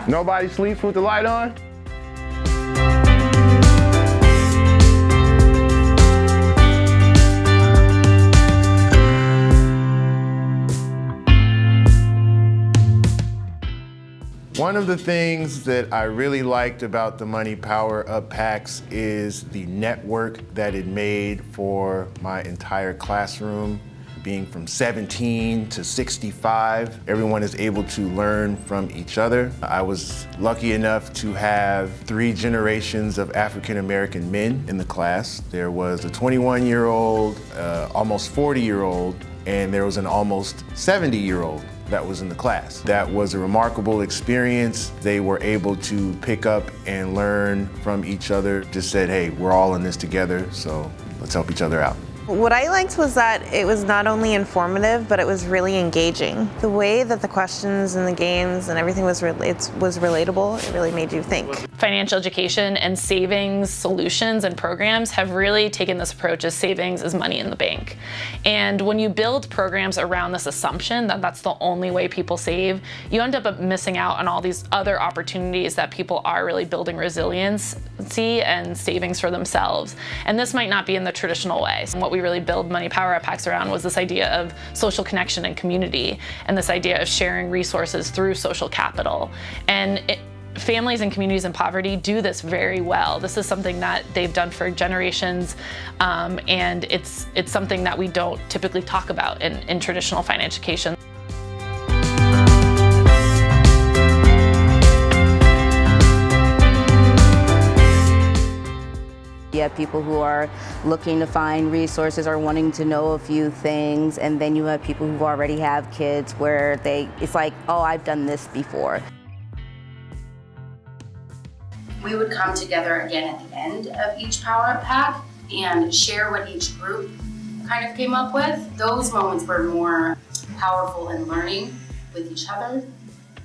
Nobody sleeps with the light on? One of the things that I really liked about the Money PowerUp Packs is the network that it made for my entire classroom. Being from 17 to 65, everyone is able to learn from each other. I was lucky enough to have 3 generations of African-American men in the class. There was a 21-year-old, almost 40-year-old, and there was an almost 70-year-old that was in the class. That was a remarkable experience. They were able to pick up and learn from each other. Just said, hey, we're all in this together, so let's help each other out. What I liked was that it was not only informative, but it was really engaging. The way that the questions and the games and everything was relatable. It really made you think. Financial education and savings solutions and programs have really taken this approach as savings is money in the bank. And when you build programs around this assumption that that's the only way people save, you end up missing out on all these other opportunities that people are really building resiliency and savings for themselves. And this might not be in the traditional way. So what we really build Money PowerUp Packs around was this idea of social connection and community, and this idea of sharing resources through social capital. And families and communities in poverty do this very well. This is something that they've done for generations, and it's something that we don't typically talk about in traditional financial education. You have people who are looking to find resources or wanting to know a few things, and then you have people who already have kids where it's like, oh, I've done this before. We would come together again at the end of each PowerUp Pack and share what each group kind of came up with. Those moments were more powerful in learning with each other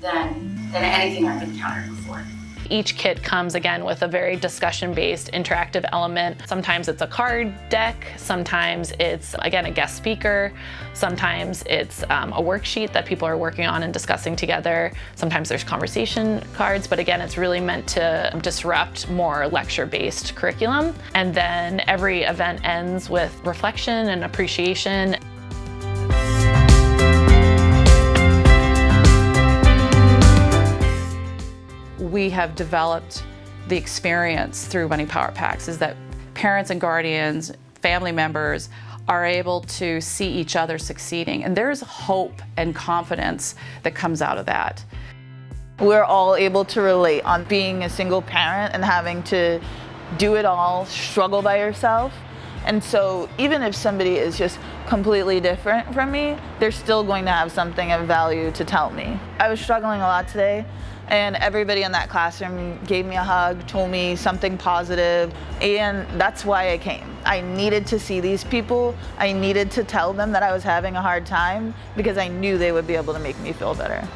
than anything I've encountered before. Each kit comes again with a very discussion-based interactive element. Sometimes it's a card deck, sometimes it's, again, a guest speaker, sometimes it's a worksheet that people are working on and discussing together, sometimes there's conversation cards, but again, it's really meant to disrupt more lecture-based curriculum. And then every event ends with reflection and appreciation. We have developed the experience through Money PowerUp Packs is that parents and guardians, family members are able to see each other succeeding, and there's hope and confidence that comes out of that. We're all able to relate on being a single parent and having to do it all, struggle by yourself. And so even if somebody is just completely different from me, they're still going to have something of value to tell me. I was struggling a lot today, and everybody in that classroom gave me a hug, told me something positive, and that's why I came. I needed to see these people. I needed to tell them that I was having a hard time because I knew they would be able to make me feel better.